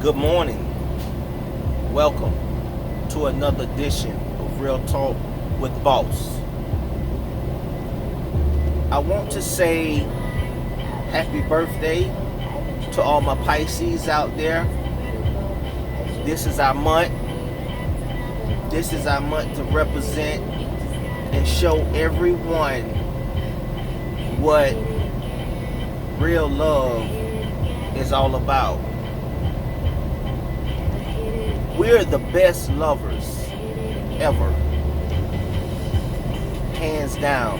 Good morning. Welcome to another edition of Real Talk with Boss. I want to say happy birthday to all my Pisces out there. This is our month. This is our month to represent and show everyone what real love is all about. We're the best lovers ever, hands down.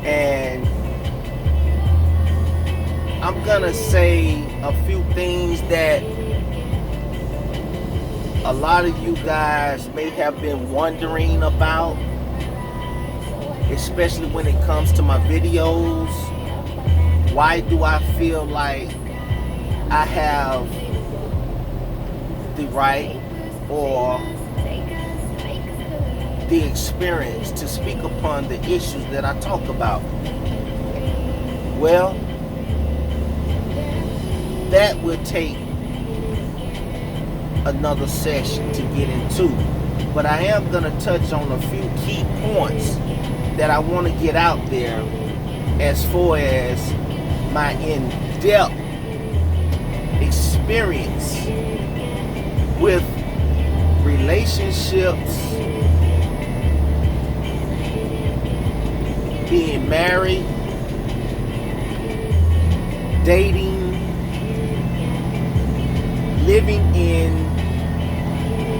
And I'm gonna say a few things that a lot of you guys may have been wondering about, especially when it comes to my videos. Why do I feel like I have the right or the experience to speak upon the issues that I talk about? Well, that will take another session to get into, but I am going to touch on a few key points that I want to get out there as far as my in-depth experience with relationships, being married, dating, living in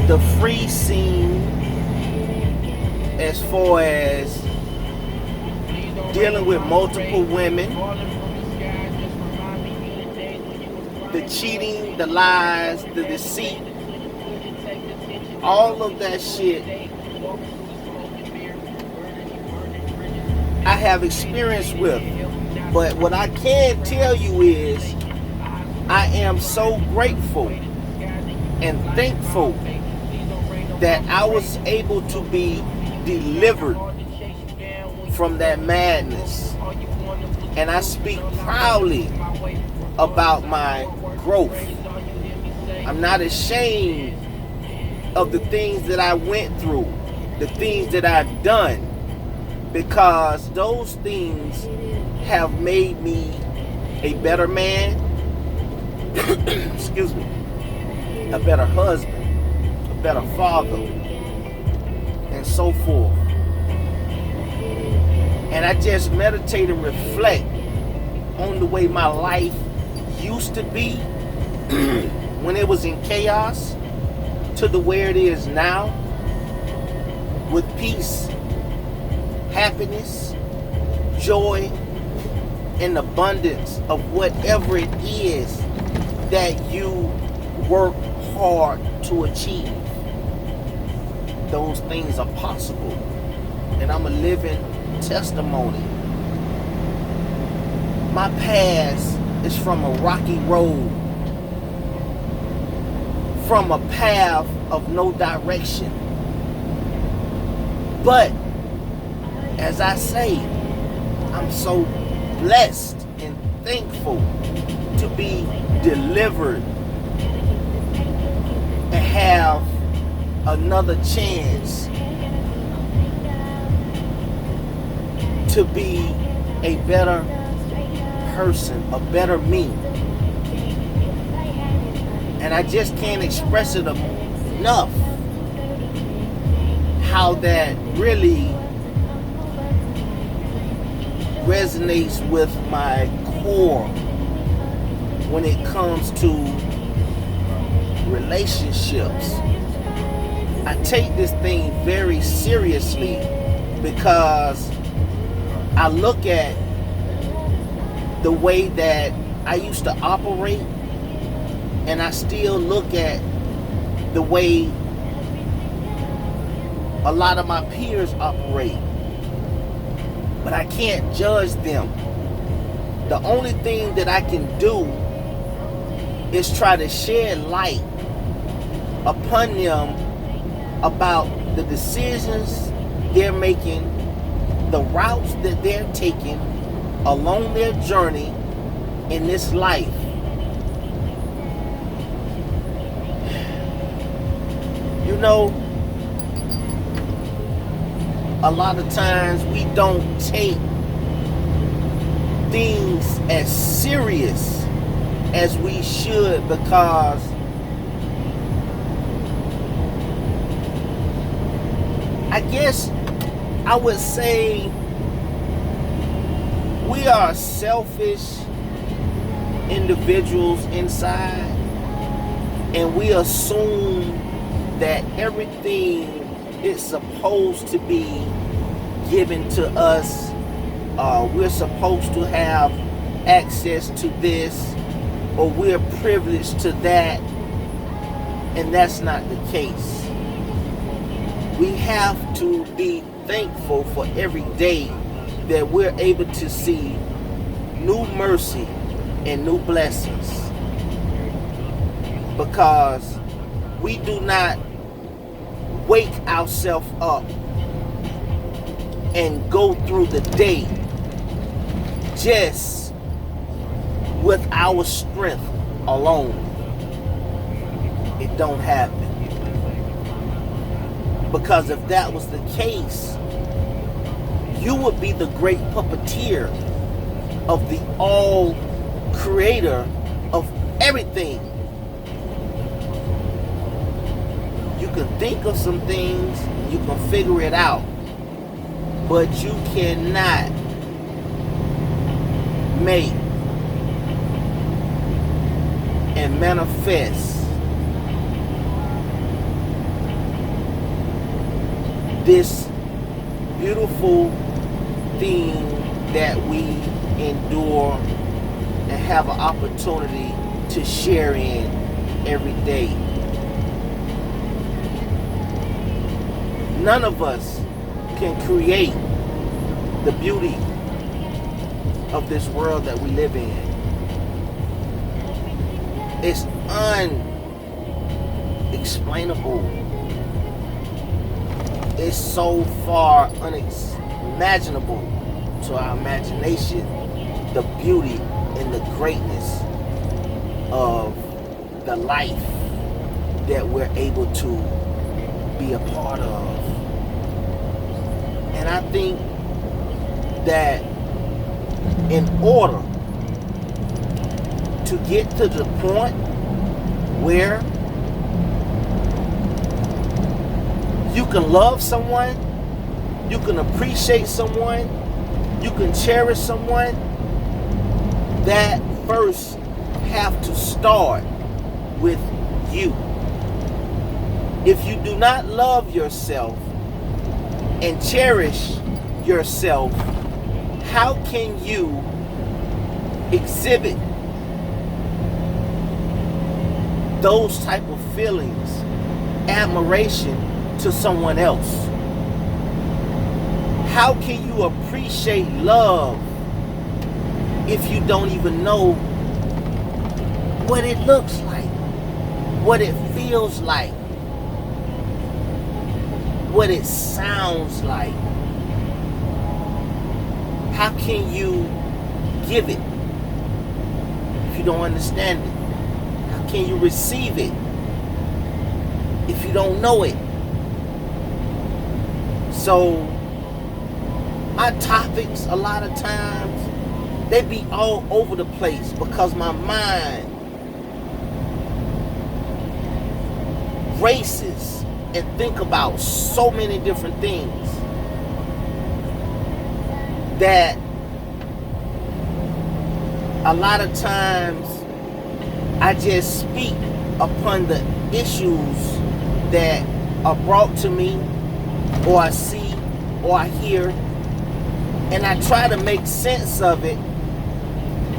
the free scene as far as dealing with multiple women, the cheating, the lies, the deceit, all of that shit I have experience with. But what I can tell you is I am so grateful and thankful that I was able to be delivered from that madness. And I speak proudly about my growth. I'm not ashamed of the things that I went through, the things that I've done, because those things have made me a better man, excuse me, a better husband, a better father, and so forth. And I just meditate and reflect on the way my life used to be when it was in chaos to the where it is now, with peace, happiness, joy, and abundance of whatever it is that you work hard to achieve. Those things are possible, and I'm a living testimony. My past is from a rocky road, from a path of no direction. But as I say, I'm so blessed and thankful to be delivered and have another chance to be a better person, a better me. And I just can't express it enough how that really resonates with my core when it comes to relationships. I take this thing very seriously because I look at the way that I used to operate, and I still look at the way a lot of my peers operate. But I can't judge them. The only thing that I can do is try to shed light upon them about the decisions they're making, the routes that they're taking along their journey in this life. You know, a lot of times we don't take things as serious as we should, because I guess I would say we are selfish individuals inside, and we assume that everything is supposed to be given to us. We're supposed to have access to this, or we're privileged to that, and that's not the case. We have to be thankful for every day that we're able to see new mercy and new blessings, because we do not wake ourselves up and go through the day just with our strength alone. It don't happen. Because if that was the case, you would be the great puppeteer of the all creator of everything. You can think of some things, you can figure it out, but you cannot make and manifest this beautiful thing that we endure and have an opportunity to share in every day. None of us can create the beauty of this world that we live in. It's unexplainable. It's so far unimaginable to our imagination, the beauty and the greatness of the life that we're able to be a part of. And I think that in order to get to the point where you can love someone, you can appreciate someone, you can cherish someone, that first have to start with you. If you do not love yourself and cherish yourself, how can you exhibit those type of feelings, admiration to someone else? How can you appreciate love if you don't even know what it looks like, what it feels like, what it sounds like? How can you give it if you don't understand it? How can you receive it if you don't know it? So my topics, a lot of times, they be all over the place because my mind races and think about so many different things that a lot of times I just speak upon the issues that are brought to me, or I see, or I hear, and I try to make sense of it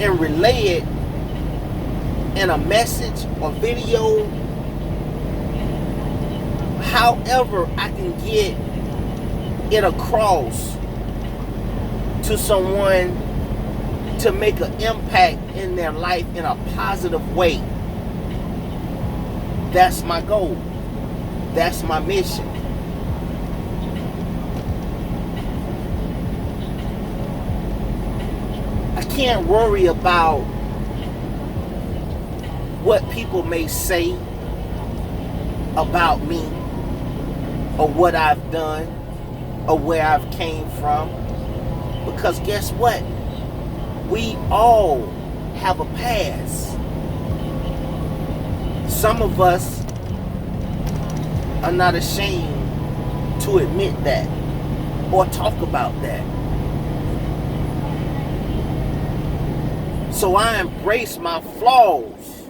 and relay it in a message or video. However I can get it across to someone to make an impact in their life in a positive way. That's my goal. That's my mission. I can't worry about what people may say about me or what I've done or where I've came from. Because guess what? We all have a past. Some of us are not ashamed to admit that or talk about that. So I embrace my flaws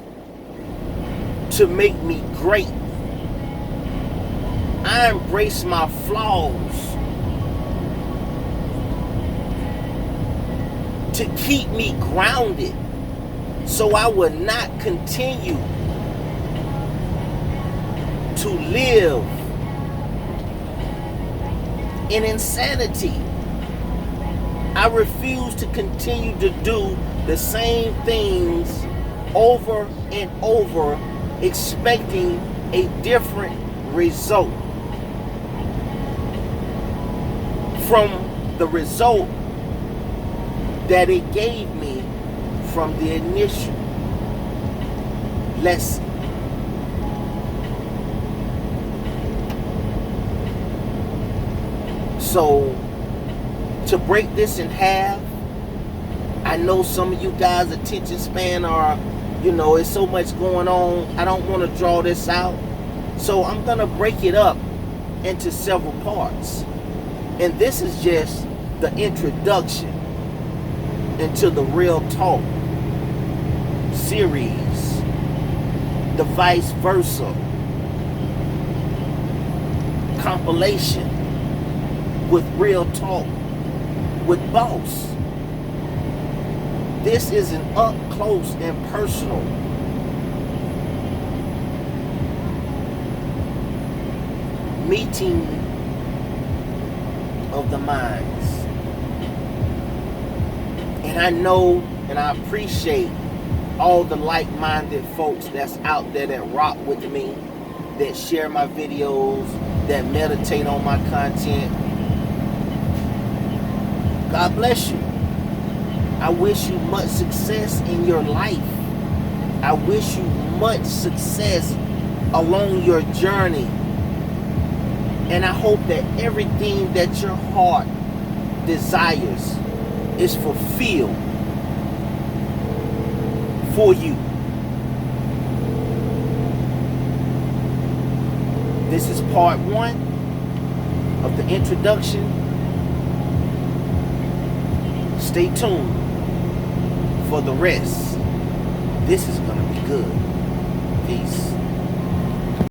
to make me great. I embrace my flaws to keep me grounded, so I will not continue to live in insanity. I refuse to continue to do the same things over and over, expecting a different result from the result that it gave me from the initial lesson. So, to break this in half, I know some of you guys' attention span are, it's so much going on. I don't want to draw this out. So I'm going to break it up into several parts. And this is just the introduction into the Real Talk series, the vice versa compilation with Real Talk with Boss. This is an up close and personal meeting of the minds. And I know and I appreciate all the like-minded folks that's out there that rock with me, that share my videos, that meditate on my content. God bless you. I wish you much success in your life. I wish you much success along your journey. And I hope that everything that your heart desires is fulfilled for you. This is part 1 of the introduction. Stay tuned for the rest. This is going to be good. Peace.